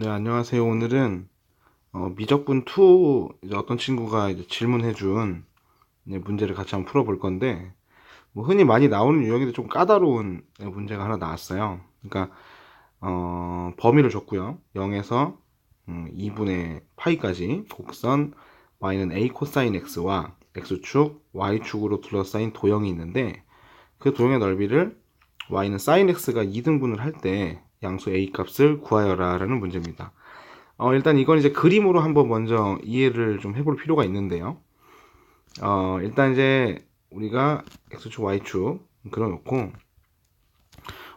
네, 안녕하세요. 오늘은 미적분 2 이제 어떤 친구가 이제 질문해준 문제를 같이 한번 풀어볼 건데, 뭐 흔히 많이 나오는 유형인데 좀 까다로운 문제가 하나 나왔어요. 그러니까 범위를 줬고요. 0에서 2분의 파이까지 곡선 y는 a 코사인 x와 x축, y축으로 둘러싸인 도형이 있는데, 그 도형의 넓이를 y는 sin x가 2등분을 할 때 양수 a 값을 구하여라 라는 문제입니다. 일단 이건 이제 그림으로 한번 먼저 이해를 좀 해볼 필요가 있는데요. 일단 이제 우리가 x축, y축 그려놓고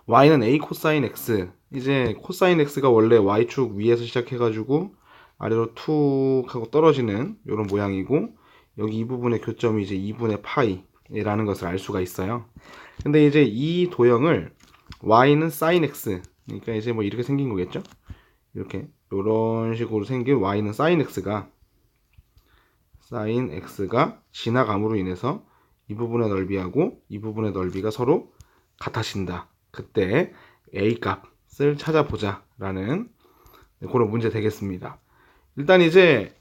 y는 a 코사인 x, 이제 코사인 x가 원래 y축 위에서 시작해가지고 아래로 툭 하고 떨어지는 이런 모양이고, 여기 이 부분의 교점이 이제 2분의 파이라는 것을 알 수가 있어요. 근데 이제 이 도형을 y는 sin x, 그러니까 이제 뭐 이렇게 생긴 거겠죠? 이렇게 이런 식으로 생긴 y는 sin x가 지나감으로 인해서 이 부분의 넓이하고 이 부분의 넓이가 서로 같아진다. 그때 a 값을 찾아보자 라는 그런 문제 되겠습니다. 일단 이제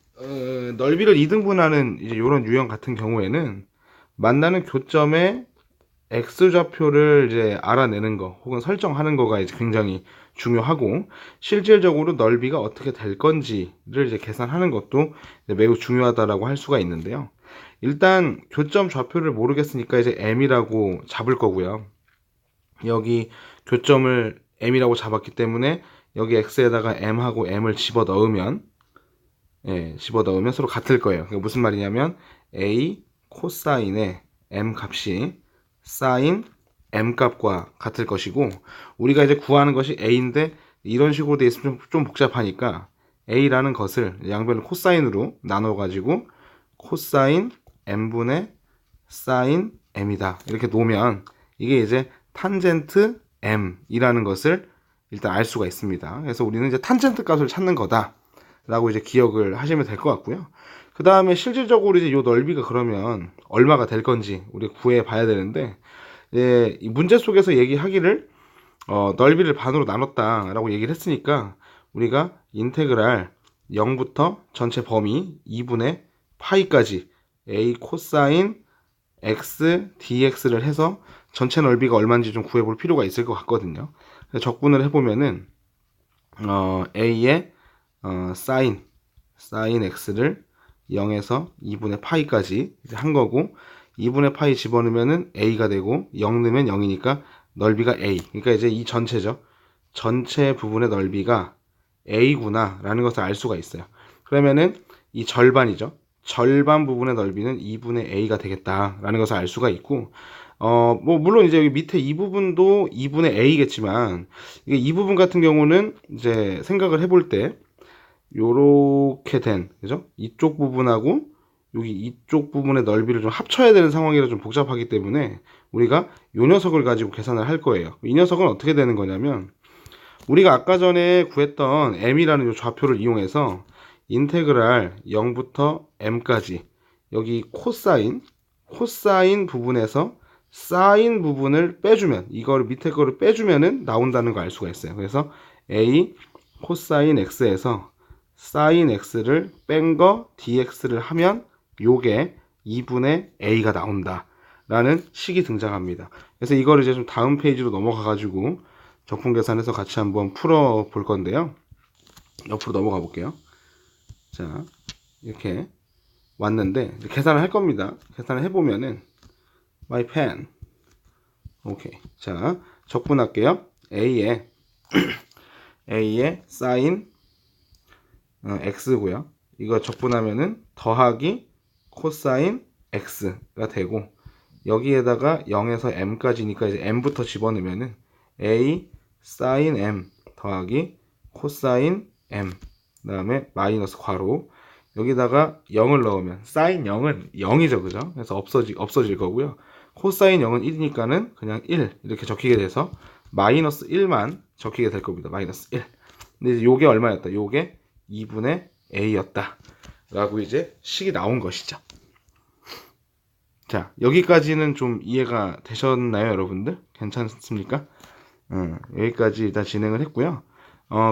넓이를 2등분하는 이제 이런 유형 같은 경우에는 만나는 교점의 x좌표를 이제 알아내는 거 혹은 설정하는 거가 이제 굉장히 중요하고, 실질적으로 넓이가 어떻게 될 건지를 이제 계산하는 것도 이제 매우 중요하다라고 할 수가 있는데요. 일단 교점 좌표를 모르겠으니까 이제 m이라고 잡을 거고요. 여기 교점을 m이라고 잡았기 때문에 여기 x에다가 m하고 m을 집어 넣으면 서로 같을 거예요. 그게 무슨 말이냐면 a 코사인의 m 값이 사인 m 값과 같을 것이고, 우리가 이제 구하는 것이 a인데 이런 식으로 돼 있으면 좀 복잡하니까 a라는 것을 양변을 코사인으로 나눠 가지고 코사인 m분의 사인 m이다 이렇게 놓으면 이게 이제 탄젠트 m이라는 것을 일단 알 수가 있습니다. 그래서 우리는 이제 탄젠트 값을 찾는 거다 라고 이제 기억을 하시면 될 것 같고요. 그 다음에 실질적으로 이제 이 넓이가 그러면 얼마가 될 건지 우리가 구해 봐야 되는데, 이 문제 속에서 얘기하기를 넓이를 반으로 나눴다라고 얘기를 했으니까 우리가 인테그랄 0부터 전체 범위 2분의 파이까지 a 코사인 x dx를 해서 전체 넓이가 얼마인지 좀 구해볼 필요가 있을 것 같거든요. 적분을 해보면은 a의 sin x를 0에서 2분의 파이까지 한 거고, 2분의 파이 집어넣으면 a가 되고 0 넣으면 0이니까 넓이가 a, 그러니까 이제 이 전체죠. 전체 부분의 넓이가 a구나 라는 것을 알 수가 있어요. 그러면은 이 절반이죠. 절반 부분의 넓이는 2분의 a가 되겠다라는 것을 알 수가 있고, 뭐 물론 이제 여기 밑에 이 부분도 2분의 a겠지만, 이게 이 부분 같은 경우는 이제 생각을 해볼 때 요렇게 된, 그죠? 이쪽 부분하고 여기 이쪽 부분의 넓이를 좀 합쳐야 되는 상황이라 좀 복잡하기 때문에 우리가 요 녀석을 가지고 계산을 할 거예요. 이 녀석은 어떻게 되는 거냐면, 우리가 아까 전에 구했던 m이라는 요 좌표를 이용해서 인테그랄 0부터 m까지 여기 코사인 부분에서 사인 부분을 빼주면, 이거를 밑에 거를 빼주면은 나온다는 거 알 수가 있어요. 그래서 a 코사인 x에서 사인 x를 뺀 거 dx를 하면 요게 2분의 a가 나온다 라는 식이 등장합니다. 그래서 이거를 이제 좀 다음 페이지로 넘어가 가지고 적분 계산해서 같이 한번 풀어 볼 건데요. 옆으로 넘어가 볼게요. 자, 이렇게 왔는데 이제 계산을 할 겁니다. 계산을 해보면은 my pen, 오케이. 자, 적분할게요. a의 sin x고요. 이거 적분하면은 더하기 코사인 x가 되고, 여기에다가 0에서 m까지니까 이제 m부터 집어넣으면은 a sin m 더하기 코사인 m, 그 다음에 마이너스 괄호, 여기다가 0을 넣으면 sin 0은 0이죠, 그죠? 그래서 없어질 거고요. 코사인 0은 1이니까는 그냥 1 이렇게 적히게 돼서 마이너스 1만 적히게 될 겁니다. 마이너스 1. 근데 이제 요게 얼마였다? 요게 2분의 a였다 라고 이제 식이 나온 것이죠. 자, 여기까지는 좀 이해가 되셨나요, 여러분들? 괜찮습니까? 여기까지 일단 진행을 했고요.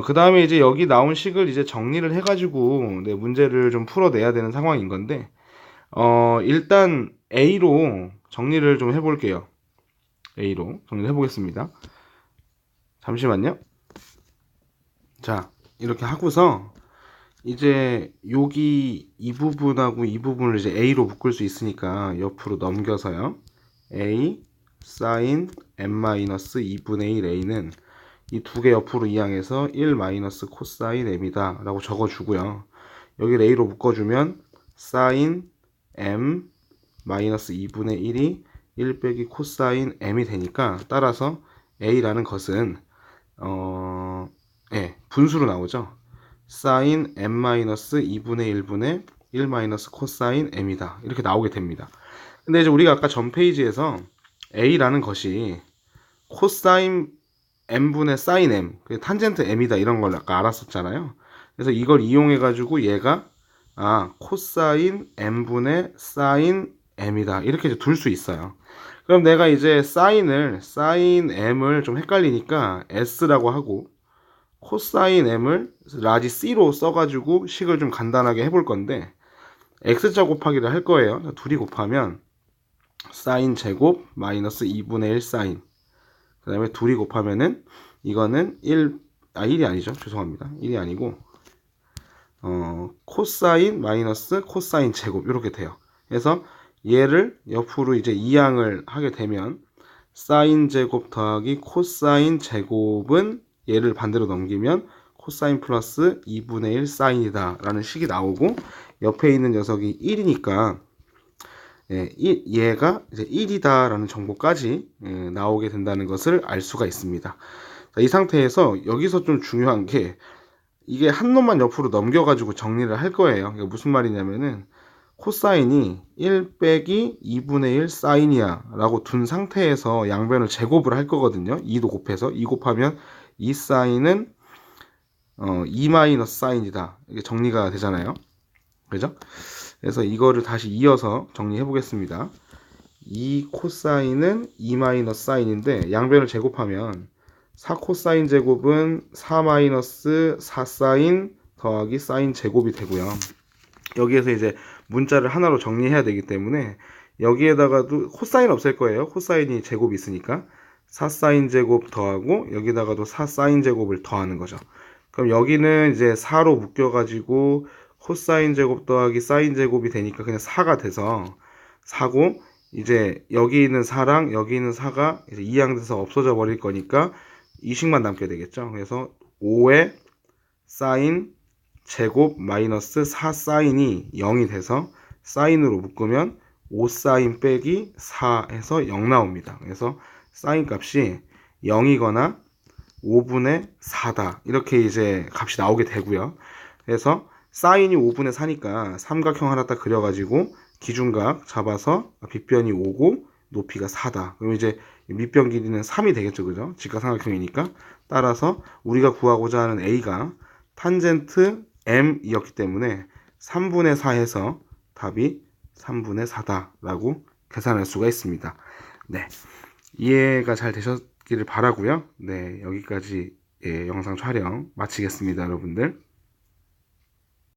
그 다음에 이제 여기 나온 식을 이제 정리를 해가지고 네, 문제를 좀 풀어내야 되는 상황인 건데, 일단 A로 정리를 좀 해볼게요. A로 정리를 해보겠습니다. 잠시만요. 자, 이렇게 하고서 이제 여기 이 부분하고 이 부분을 이제 A로 묶을 수 있으니까 옆으로 넘겨서요. A sin n-2분의 1 A는 이 두 개 옆으로 이항해서 1 마이너스 코사인 m이다 라고 적어주고요. 여기를 A로 묶어주면 sin m 마이너스 2분의 1이 1 빼기 코사인 m이 되니까, 따라서 A라는 것은 분수로 나오죠. sin m 마이너스 2분의 1분의 1 마이너스 코사인 m이다 이렇게 나오게 됩니다. 근데 이제 우리가 아까 전 페이지에서 A라는 것이 코사인 m분의 사인 m, 탄젠트 m이다 이런 걸 아까 알았었잖아요. 그래서 이걸 이용해 가지고 얘가 코사인 m분의 사인 m이다 이렇게 이제 둘 수 있어요. 그럼 내가 이제 사인 m을 좀 헷갈리니까 s라고 하고, 코사인 m을 라지 c로 써가지고 식을 좀 간단하게 해볼 건데, x자 곱하기를 할 거예요. 둘이 곱하면 사인 제곱 마이너스 2분의 1 사인, 그 다음에 둘이 곱하면은 이거는 1이 아니죠. 죄송합니다. 1이 아니고 코사인 마이너스 코사인 제곱 이렇게 돼요. 그래서 얘를 옆으로 이제 이항을 하게 되면 사인 제곱 더하기 코사인 제곱은 얘를 반대로 넘기면 코사인 플러스 2분의 1 사인이다 라는 식이 나오고, 옆에 있는 녀석이 1이니까 얘가 이제 1이다 라는 정보까지 나오게 된다는 것을 알 수가 있습니다. 자, 이 상태에서 여기서 좀 중요한 게, 이게 한 놈만 옆으로 넘겨가지고 정리를 할 거예요. 이게 무슨 말이냐면은 코사인이 1 빼기 2분의 1 사인이야 라고 둔 상태에서 양변을 제곱을 할 거거든요. 2도 곱해서 2 곱하면 2 사인은 2 마이너스 사인이다 이게 정리가 되잖아요. 그죠? 그래서 이거를 다시 이어서 정리해 보겠습니다. 2 코사인은 2 마이너스 사인인데 양변을 제곱하면 4 코사인 제곱은 4 마이너스 4 사인 더하기 사인 제곱이 되고요. 여기에서 이제 문자를 하나로 정리해야 되기 때문에 여기에다가도 코사인 없앨 거예요. 코사인이 제곱이 있으니까 4 사인 제곱 더하고 여기다가도 4 사인 제곱을 더하는 거죠. 그럼 여기는 이제 4로 묶여가지고 코사인 제곱 더하기 사인 제곱이 되니까 그냥 4가 돼서 4고, 이제 여기 있는 4랑 여기 있는 4가 이제 이항돼서 없어져 버릴 거니까 이 식만 남게 되겠죠. 그래서 5의 사인 제곱 마이너스 4 사인이 0이 돼서 사인으로 묶으면 5 사인 빼기 4 해서 0 나옵니다. 그래서 사인 값이 0이거나 5분의 4다 이렇게 이제 값이 나오게 되고요. 그래서 사인이 5분의 4니까 삼각형 하나 딱 그려가지고 기준각 잡아서 빗변이 5고 높이가 4다. 그럼 이제 밑변 길이는 3이 되겠죠. 그죠? 직각삼각형이니까. 따라서 우리가 구하고자 하는 A가 탄젠트 M이었기 때문에 3분의 4 해서 답이 3분의 4다 라고 계산할 수가 있습니다. 네, 이해가 잘 되셨기를 바라고요. 네, 여기까지 영상 촬영 마치겠습니다, 여러분들.